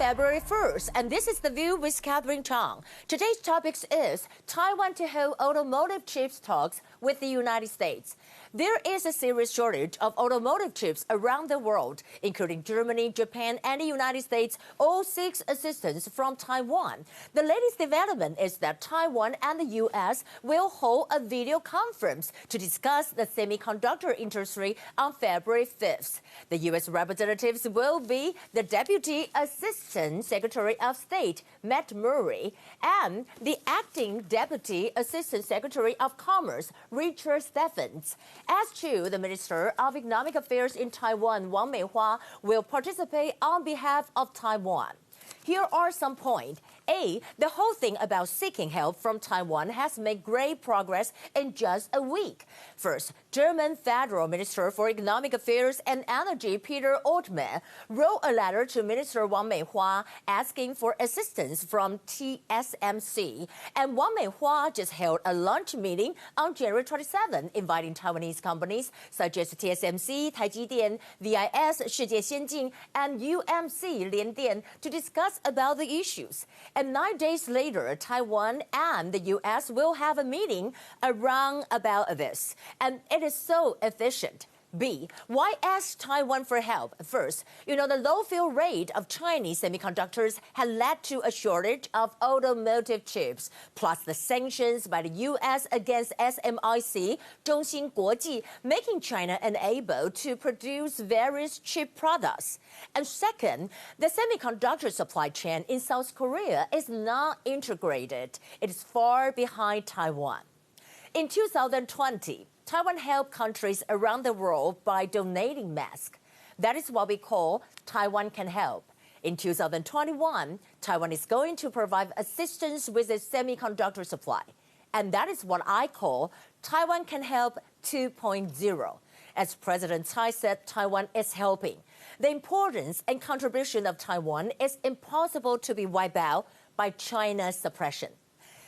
February 1st, and this is The View with Catherine Chang. Today's topic is Taiwan to hold automotive chips talks with the United States. There is a serious shortage of automotive chips around the world, including Germany, Japan, and the United States, all seek assistance from Taiwan. The latest development is that Taiwan and the U.S. will hold a video conference to discuss the semiconductor industry on February 5th. The U.S. representatives will be the Deputy Assistant Secretary of State, Matt Murray, and the Acting Deputy Assistant Secretary of Commerce, Richard Stephens. As to the Minister of Economic Affairs in Taiwan, Wang Meihua, will participate on behalf of Taiwan. Here are some points. A, the whole thing about seeking help from Taiwan has made great progress in just a week. First, German Federal Minister for Economic Affairs and Energy Peter Altmaier wrote a letter to Minister Wang Meihua asking for assistance from TSMC. And Wang Meihua just held a lunch meeting on January 27, inviting Taiwanese companies such as TSMC, Taijidian, VIS, 世界先进, and UMC, Liandian, to discuss about the issues. And 9 days later, Taiwan and the U.S. will have a meeting around about this. And it is so efficient. B, why ask Taiwan for help? First, the low fill rate of Chinese semiconductors has led to a shortage of automotive chips, plus the sanctions by the U.S. against SMIC, Zhongxin Guoji, making China unable to produce various chip products. And second, the semiconductor supply chain in South Korea is not integrated. It is far behind Taiwan. In 2020, Taiwan helped countries around the world by donating masks. That is what we call Taiwan Can Help. In 2021, Taiwan is going to provide assistance with its semiconductor supply. And that is what I call Taiwan Can Help 2.0. As President Tsai said, Taiwan is helping. The importance and contribution of Taiwan is impossible to be wiped out by China's suppression.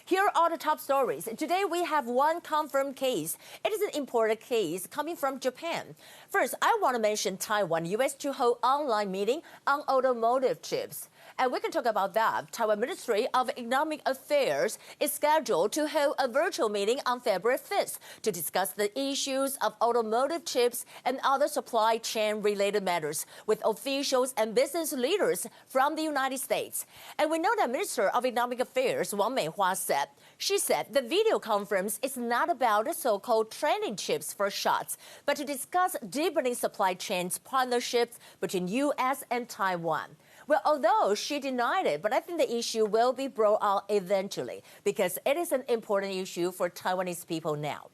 Here are the top stories. Today, we have one confirmed case. It is an imported case coming from Japan. First, I want to mention Taiwan, U.S. to hold online meeting on automotive chips. And we can talk about that. Taiwan Ministry of Economic Affairs is scheduled to hold a virtual meeting on February 5th to discuss the issues of automotive chips and other supply chain-related matters with officials and business leaders from the United States. And we know that Minister of Economic Affairs, Wang Meihua, she said the video conference is not about the so-called training chips for shots, but to discuss deepening supply chains partnerships between U.S. and Taiwan. Well, although she denied it, but I think the issue will be brought out eventually because it is an important issue for Taiwanese people now.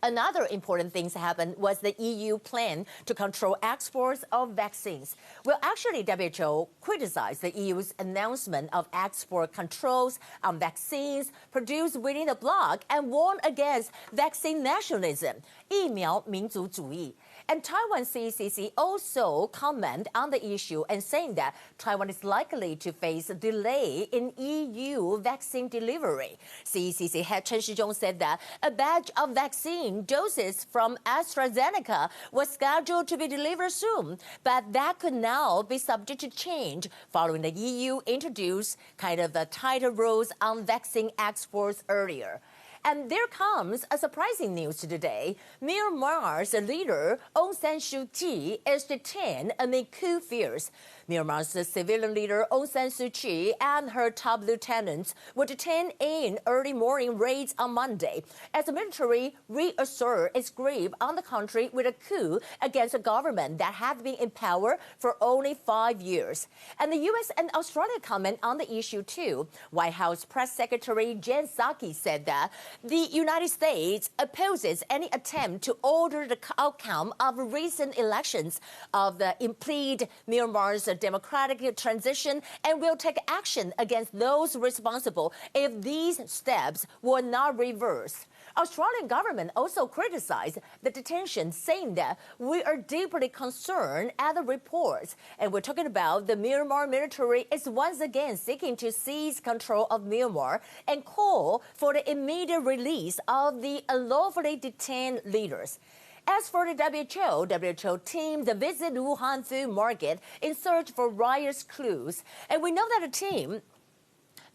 Another important thing that happened was the EU plan to control exports of vaccines. Well, actually, WHO criticized the EU's announcement of export controls on vaccines produced within the bloc and warned against vaccine nationalism, 疫苗民族主义. And Taiwan CECC also comment on the issue and saying that Taiwan is likely to face a delay in EU vaccine delivery. CECC head Chen Shizhong said that a batch of vaccine doses from AstraZeneca was scheduled to be delivered soon, but that could now be subject to change following the EU introduced kind of the tighter rules on vaccine exports earlier. And there comes a surprising news today. Myanmar's leader, Aung San Suu Kyi, is detained amid coup fears. Myanmar's civilian leader, Aung San Suu Kyi, and her top lieutenants were detained in early morning raids on Monday as the military reasserted its grip on the country with a coup against a government that had been in power for only 5 years. And the U.S. and Australia comment on the issue too. White House Press Secretary Jen Psaki said that the United States opposes any attempt to alter the outcome of recent elections of the impeded Myanmar's democratic transition and will take action against those responsible if these steps were not reversed. Australian government also criticized the detention, saying that we are deeply concerned at the reports. And we're talking about the Myanmar military is once again seeking to seize control of Myanmar and call for the immediate release of the unlawfully detained leaders. As for the WHO team, they visit Wuhan food market in search for riot's clues. And we know that the team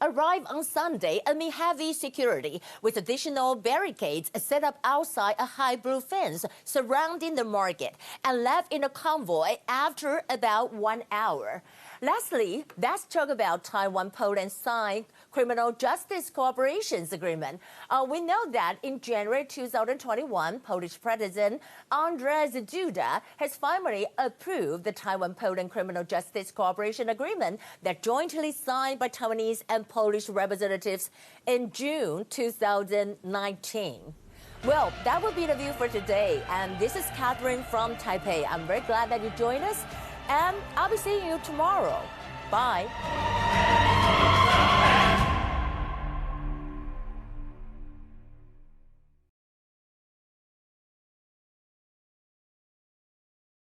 arrived on Sunday amid heavy security, with additional barricades set up outside a high blue fence surrounding the market, and left in a convoy after about 1 hour. Lastly, let's talk about Taiwan-Poland signed criminal justice cooperation agreement. We know that in January 2021, Polish President Andrzej Duda has finally approved the Taiwan-Poland criminal justice cooperation agreement that jointly signed by Taiwanese and Polish representatives in June 2019. Well, that will be the view for today. And this is Catherine from Taipei. I'm very glad that you joined us. And I'll be seeing you tomorrow. Bye.